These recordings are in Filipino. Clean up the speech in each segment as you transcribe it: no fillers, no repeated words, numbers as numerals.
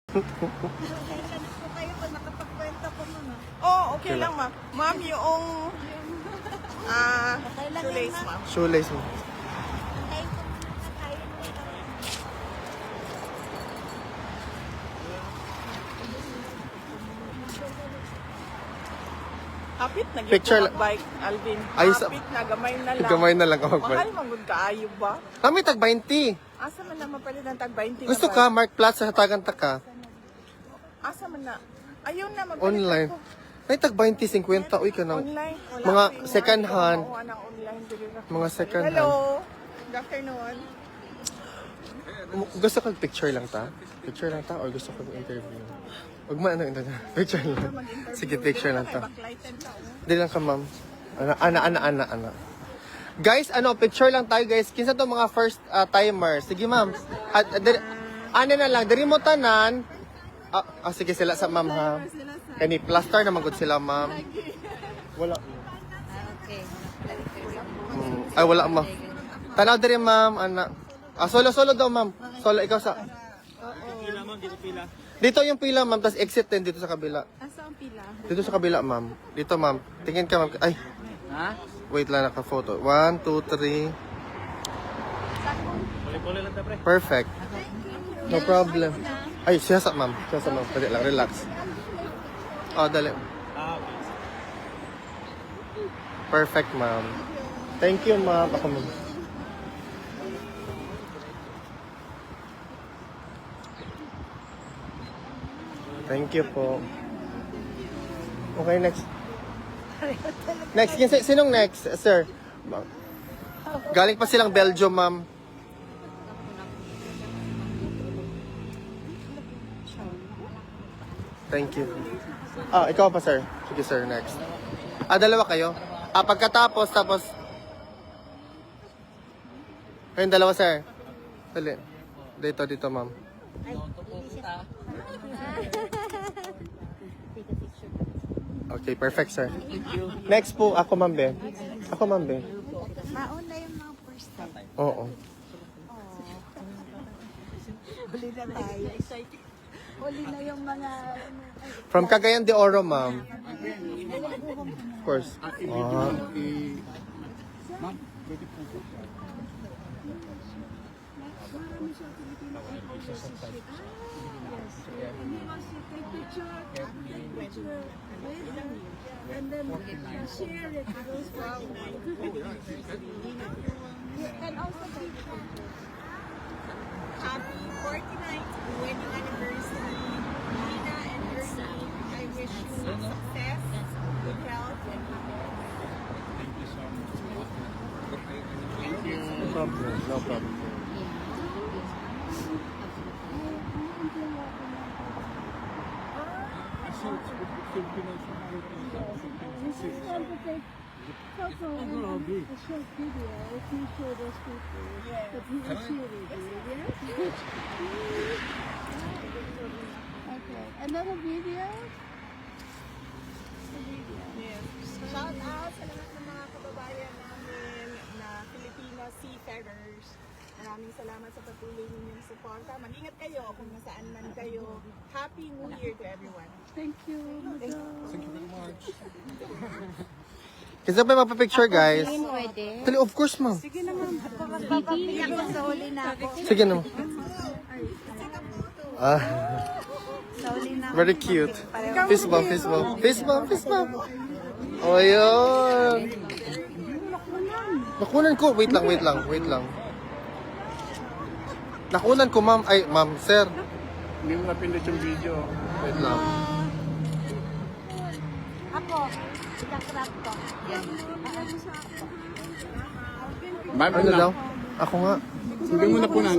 Pasensya na po kayo kung nakapagkwenta po mama. Oh, okay lang, ma'am. Ma'am, yung shoelace, ma'am. Shoelace mo. Tayo po muna tayo nito. Hapit na Picture gito bike, Alvin. Ayos- Hapit na, gamay na lang. Gamay na lang ako. Mahal magud kaayo ba? Kami tag 20. Asa man na mapalit ng tag 20 na Gusto bike? ka, Mark Plaza, hatagan ta ka. Asa man na? Ayun na, magpalit Online. ako. Ay, tag 20, 50. Uy, ka nang. Online. Wala Mga ko yung second ano, hand. makuha ng online delivery. Mga second hand. Hello. Good afternoon. Gusto kag picture lang ta? Picture lang ta? Or gusto kag interview? Huwag mo ano, picture lang. Sige, picture lang ta. Backlighten ta, oh. Di lang ka, ma'am. Ana. Guys, picture lang tayo, guys. Kinsa to mga first timer. Sige, ma'am. Ano na lang, diri mo tanan. Sige, sila sa ma'am, ha. Kani plaster na magud sila, ma'am. Wala. Okay. Ay, wala, ma'am. Tanaw diri, ma'am. Ana. Solo daw, ma'am. Solo, ikaw sa... Pila, ma'am, dito pila. Dito yung pila, ma'am. Tapos exit din dito sa kabila. Asa ang pila? Dito sa kabila, ma'am. Dito, ma'am. Tingin ka, ma'am. Ay. Ha? Wait lang, naka-photo. 1, 2, 3. Puli-puli lang ta, pre. Perfect. No problem. Ay, siya sa, ma'am. Dali lang, relax. Dali. Okay. Perfect, ma'am. Thank you, ma'am. Ako, ma'am. Thank you po. Okay, next. Next, sinong next, sir? Galing pa silang Belgium, ma'am. Thank you. Ikaw pa, sir. Sige, sir, next. Dalawa kayo? Pagkatapos, tapos... Kayong dalawa, sir. Dali. Dito, ma'am. Okay, perfect, sir. Next po, ako, ma'am, be. Mauna yung mga first time. Oo. Huli na tayo. Huli na yung mga... From Cagayan de Oro, ma'am. Of course. And then share it to those and also Happy 49th wedding anniversary, Nina and Ernie. I wish you success, good health, and happiness. No problem. This is how to take photo and a short video if you show those people. But you will share it, yes? Okay. Another video? Yes. Shout out sa lahat ng mga kababayan namin na Filipino seafarers. Maraming salamat sa patuloy ninyong suporta. Mag-ingat kayo kung nasaan man kayo. Happy New Year to everyone. Thank you. Thank you very much. Kasi pa mapapicture, guys. Pwede. Tali, of course, ma'am. Sige naman. Magpapapili ako sa huli na ako. Sige naman. Sa huli na ako. Very cute. Fist bump. Oh, yun. Nakunan ko. Wait lang. Nakunan ko, ma'am. Ay, ma'am, sir. Hindi mo napindot yung video. Wait lang. Ako. Ikakrap ko. Ma'am, Ano daw? Ako nga. Hindi mo napunan.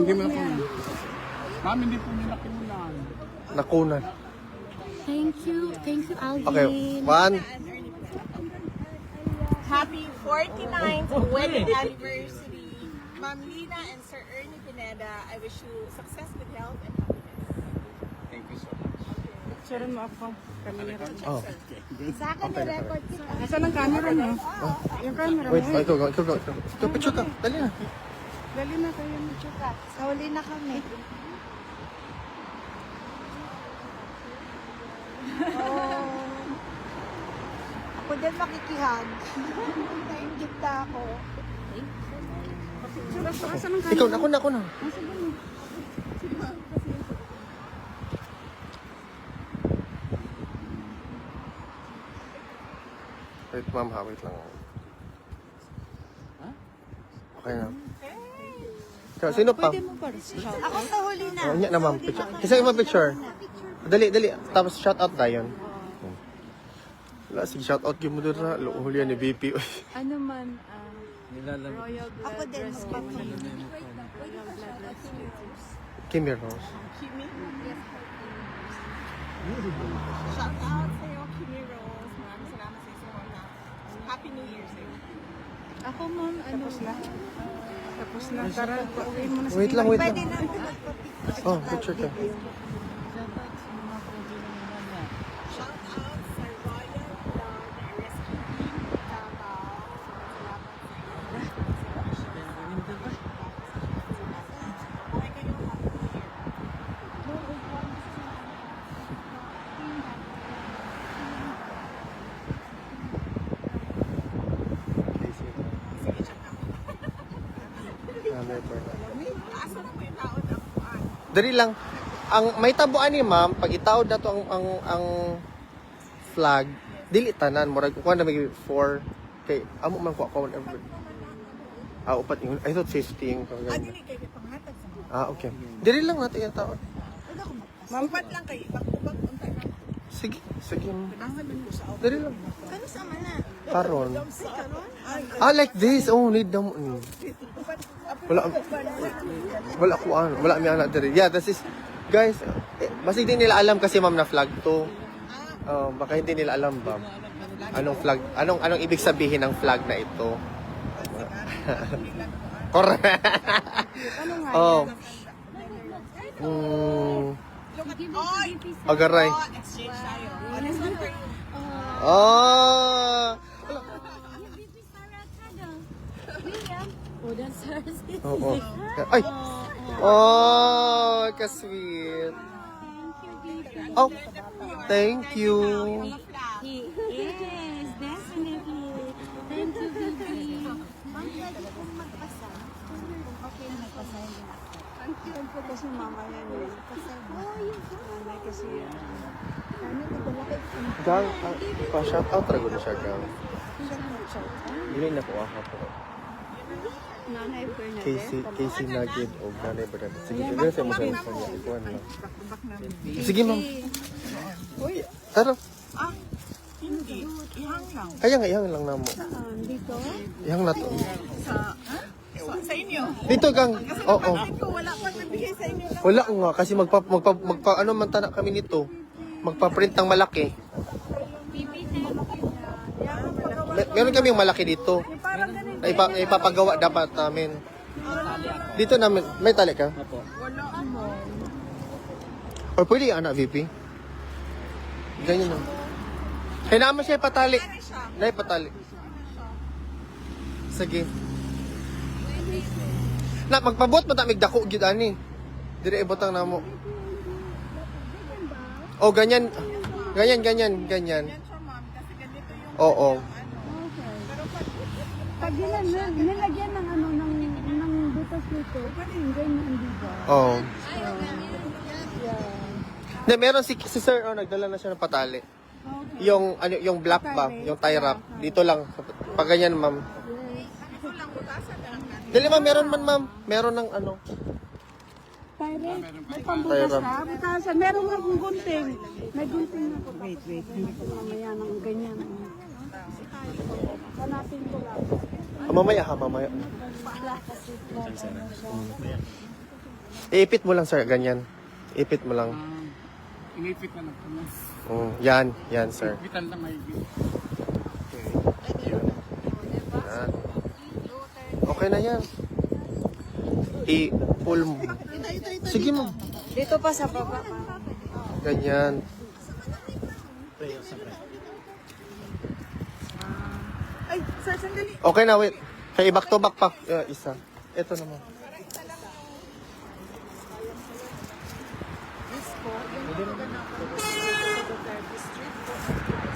Ma'am, hindi po niya nakimunan. Nakunan. Thank you, Alvin. Okay, 1. Happy 49th wedding anniversary, Ma'am Lina and Sir Ernie Pineda. I wish you success, good health, and happiness. Thank you so much. Sharon mo ako. Camera. Oh. Sa akin, record kita. Nasaan ang camera mo? Yung camera Wait, ikaw. Ikaw, picture ka. Dali na. Dali na kayo. Sa huli na kami. din makikihag. Nainggit na ako. Ikaw na, ako na. Wait, ma'am, ha, wait lang. Okay na. So, sino pa? Ako sa huli na. Oh, na ma'am, picture. Kasi yung picture. Dali. Tapos shout out tayo. Wala, sige, shout out yung mo doon na. Hulihan ni BP. Ano man, Royal Blood Ako din, Rescue magpapalala. Team. Royal Blood Rescue Team. Kimi Rose. Kimi? Shout out sa'yo, Kimi Rose. Maraming salamat saisuporta. Happy New Year sa'yo. Ako ma'am, ano na? Tapos na, tara, pauwi mo na Wait lang. Pwede na ako magpapicture. Oh, picture ka. Shout out sa Royal Blood Rescue Team Davao. Salamat sa inyo. Okay kayo, Happy New Year. Sige, check out. Asa na mo yung tao na kuhaan? Dali lang. Ang may tabuan ni ma'am, pag itaod na to ang flag, dili tanan murag ko na may 4 kay amo man ko whenever. Upat yung I thought 15 yung Ah, ganyan. dili kayo panghatag sa mga. Okay. Dili lang natin yung taon. Mampat lang kayo. Back-to-back untay na. Sige. Pinangan din ko sa auto. Dali lang. Kano sa mana? Karon. Ay, karon? Like this. Oh, need them. Wala ko ano. Wala mi anak diri. Yeah, this is guys, basig din nila alam kasi ma'am na flag to. Baka hindi nila alam ba anong flag, anong ibig sabihin ng flag na ito. Correct. Oh. Agaray. Exchange tayo. Honest one for you. Oh. Oh, that's hers. Oo. Ay. Oh, ka-sweet. Oh, thank you. Yes, definitely. Thank you, baby. Ma'am, pwede kong magpasa. Okay na magpasa yun. Ang po kasi mama yan yun. Nanay kasi yan. Ano, nagbalakit ko. Gang, pa-shout out rago na siya, gang. Dili na ko aha po. Nanay Casey Nugget o Nanay Bernadette. Sige, dili sa mo sa niya. Ikuan lang. Sige, ma'am. Tara. Ah, hindi. Ihang lang. Ihang lang na mo. Dito? Ihang na to. Sa inyo? Dito, gang. Oo. Ko, wala pa nagbigay sa inyo lang. Wala nga, kasi magpa ano man tana kami nito. Magpa-print ng malaki. Meron kami yung malaki dito. Na ipapagawa dapat namin. Dito namin, may tali ka? Wala mo. O pwede anak, VP? Ganyan lang. Kaya naman siya ipatali. Na ipatali. Sige. Na, magpabot mo tamig dako, gyud ani. Dire ibutang na mo. O, ganyan. Ganyan. Yan siya, ma'am. Kasi ganito yung Oo. Pag nilagyan ng ano, ng butas nito, ganyan, di ba? Oo. Na, meron si Sir, nagdala na siya ng patali. Yung yung black ba, yung tie wrap. Dito lang. Pag ganyan, ma'am. Dali ma'am, meron man ma'am. Meron ng ano. Pirate, may pambutas ka, butasan. Meron nga kung gunting. May gunting na ko. Wait. Hindi ko mamaya ng ganyan. Hanapin ko lang. Mamaya ha, mamaya. Iipit mo lang sir, ganyan. Ipit mo lang. Inipit na nagpunas. Yan, sir. Ipitan lang may ibig. Yan. Okay na yan. I-pull mo. Sige mo. Dito pa sa baba. Ganyan. Ay, sir, sandali. Okay na, wait. Kaya back to back pa. Isa. Ito naman. Yes po, yung mga ganap po sa Duterte Street po, sa PICP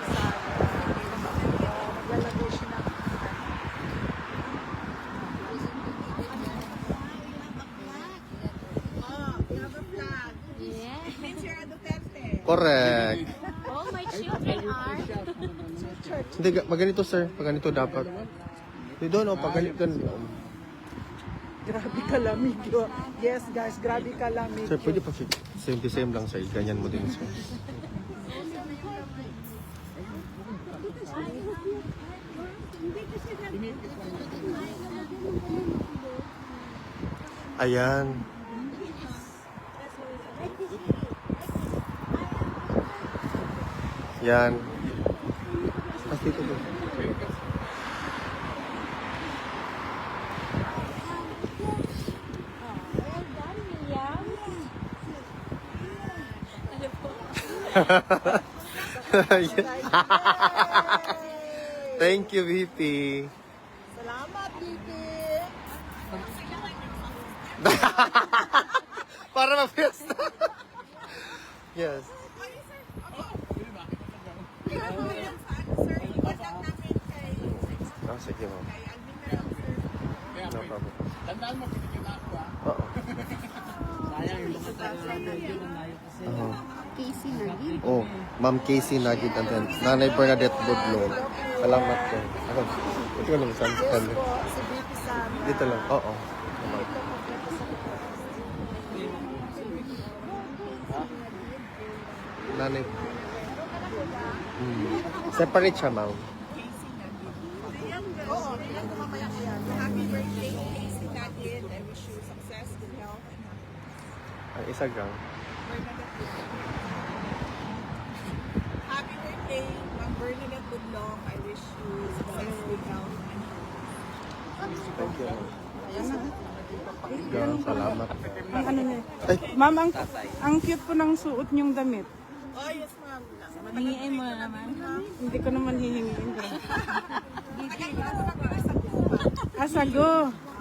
Sara. means you're a Duterte. Correct. All my children are. Hindi, maganito sir. Paganito dapat. Hindi doon, oh, paganito. Grabe kalamig yun. Yes guys, grabe kalamig. Sir, pwede pa same lang sir. Ganyan mo din sir. Ayan. Yan. Mas dito ba? Thank you, VP. Salamat, Bibi. Para ma-fiesta. Yes. Ah, sige ma'am. No problem. Tandaan mo, pinigyan ako Oo. Oo. Casey Nagin. Oh, Ma'am Casey Nagid and then Nanay Bernadette Budlong. Salamat ko. Ako, ito ko naman saan. Si Bibi Sama. Dito lang. Oo. Nanay. Separate siya, ma'am. Oo, tingnan ko mamaya ko yan. Happy birthday, Casey Nagin. I wish you success, good health, and happiness. Ang isa gang. Happy birthday, Ma'am Bernadette Budlong. I wish you success, good health, and happiness. Thank you, ma'am. Gang, salamat. Ang ano niya. Ay, Ma'am, ang cute po ng suot niyong damit. Oh, yes, ma'am. Hingiin mo na naman. Hindi ko naman hihingiin. Tagay ko lang sa mga sa Asago.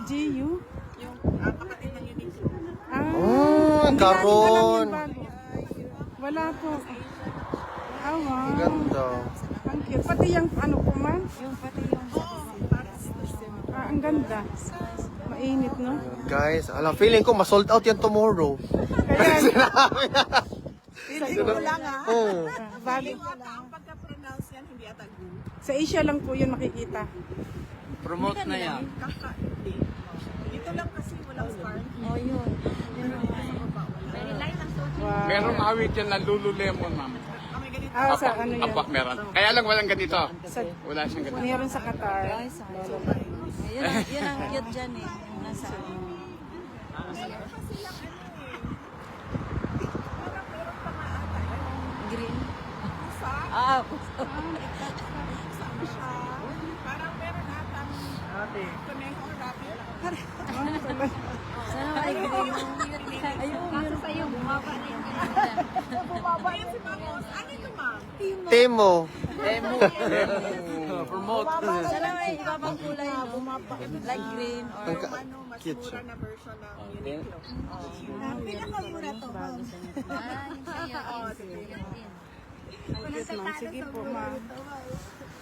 G.U. yung kapatid ng Uniqlo. Ah, oh, hindi karon. namin alam yung bago. Wala po. Ah, wow. Ang ganda. Ang cute. Pati yung ano po, ma'am? Ang ganda. Mainit, no? Guys, alam, feeling ko ma-sold out yan tomorrow. Kaya, Feeling ko lang ha. Oo. bago. Feeling ko ata ang pagka-pronounce yan, hindi ata gu. Sa Asia lang po yun makikita. Promote na yan. Hindi. Dito lang kasi walang scarf. Oh, yun. Wow. Merong awit yan na Lululemon, ma'am. Kami ganito. Ah, sa ano yan? Apa, meron. Kaya lang walang ganito. Sa, Wala siyang ganito. meron sa Qatar. Yun ang cute dyan eh. Yung nasa green. Ah, Parang meron atang kuneho rabbit. sana ay green. Ayun, yun sa'yo. Bumaba na yung Bumaba yan si Mamos. Ano ito, ma'am? Temo. Promote. Sana may iba pang kulay, no? Like green or... Ang ka- Ano, mas cute mura siya. na version ng Uniqlo. Pinakamura to, ma'am. yung sa'yo. Ang cute, ma'am. Sige po, ma'am.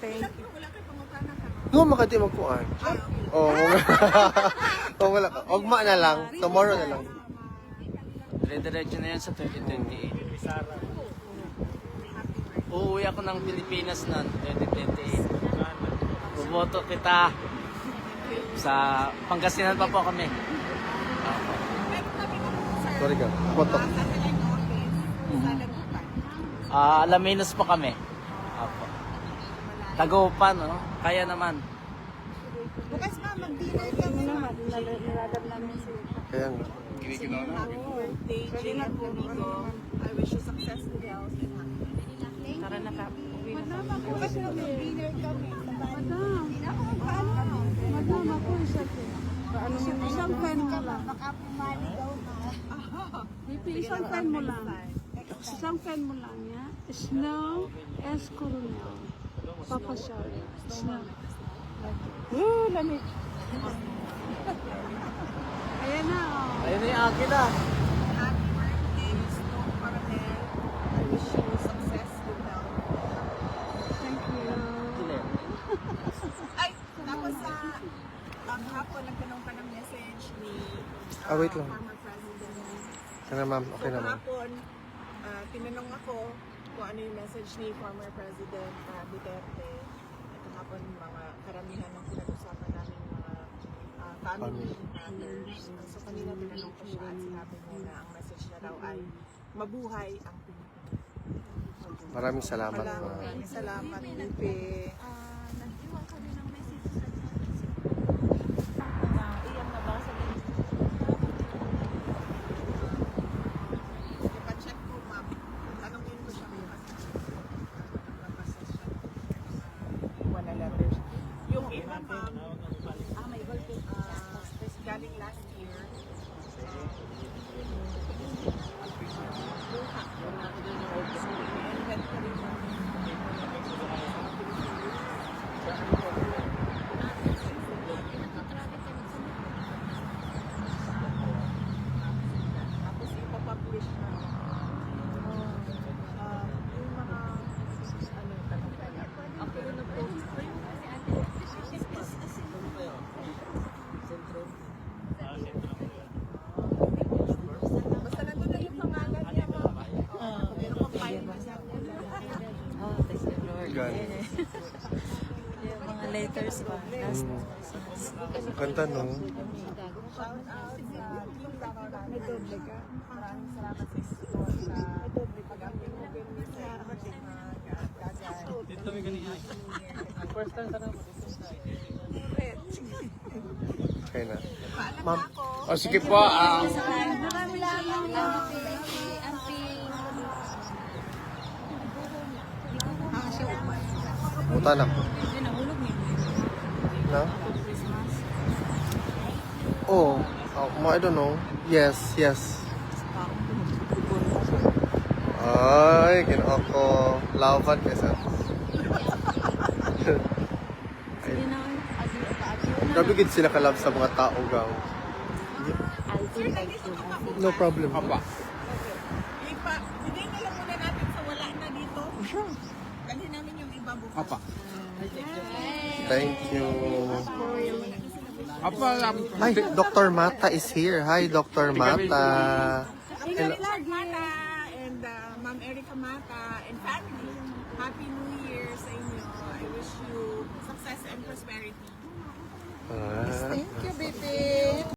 Thank you. Wala kayo pangutana ka. No, makati magkuan. Oh, oh, wala ka. Ugma na lang. Tomorrow na lang. Dire-diretso na yan sa 2028. Uuwi ako ng Pilipinas na 2028. Bumoto kita. Sa Pangasinan pa po kami. Sorry ka. Foto. Satellite office. Sa Lagupan. Alaminos po kami. Apo. Tagupan, no? Kaya naman. Bukas, ma'am, mag-dinner kami. Nilalab namin si... Kaya nga. Giniginaw na. Happy birthday, Jay and Domingo. I wish you success with health and happiness. Tara na ka. Uwi na. Bukas na mag-dinner kami. Madam, ako isa ko. Paano yun? Isang pen mo lang. Baka pumaligaw na. Isang pen mo lang. Isang pen mo lang, ya. Snow S. Coronel. Papa Shar. Snow. Woo, lamig. Ayan na, oh. Ayun na yung akin ah. Happy birthday, Snow Caramel. I wish you success with health. Thank you. Ay, tapos sa hapon, nagtanong ka ng message ni Ah, wait lang. former president. Sana ma'am, okay So, naman. kahapon, tinanong ako kung ano yung message ni former President Duterte. Ito nga po yung mga karamihan ng pinag-usapan namin mga family matters. So kanina tinanong ko siya at sinabi niya na ang message niya daw ay mabuhay ang Pilipinas. Maraming salamat po. Maraming salamat, Bibi. Nag-iwan kami ng message sa Iyang nabasa din. Ipa-check ko, ma'am. Tanongin ko siya bukas. Nabasa siya. Iwan na letters. Yung iba, ma'am, galing last year. Buhak. Inventory mo. Tapos ipapublish na. Yung mga ako rin na-post ko yung basta nandun na yung pangalan niya, ma'am. Pero compile mo siya. Oh, thank you, Lord. God. Yung mga letters ba? Last Ganda, no? Shout out sa team Davao namin. Maraming salamat sa school sa pag-aming mo din sa Dito may ganyan. First time sana mo. Okay na. paalam Ma'am. na ako. O sige po, Buta na ko. No? Oh, I don't know. Yes, yes. Ay, ginawa ko. Laban kasi. Grabe gid sila kalab sa mga tao gaw. No problem. apa. Bigay na lang muna natin sa wala na dito. Dali namin yung iba bukas. Apa. Thank you. Apa, Hi, Dr. Mata is here. Hi, Dr. Mata. Hello. Lord Mata and Ma'am Erica Mata and family. Happy New Year sa inyo. I wish you success and prosperity. Ah. Thank you, baby.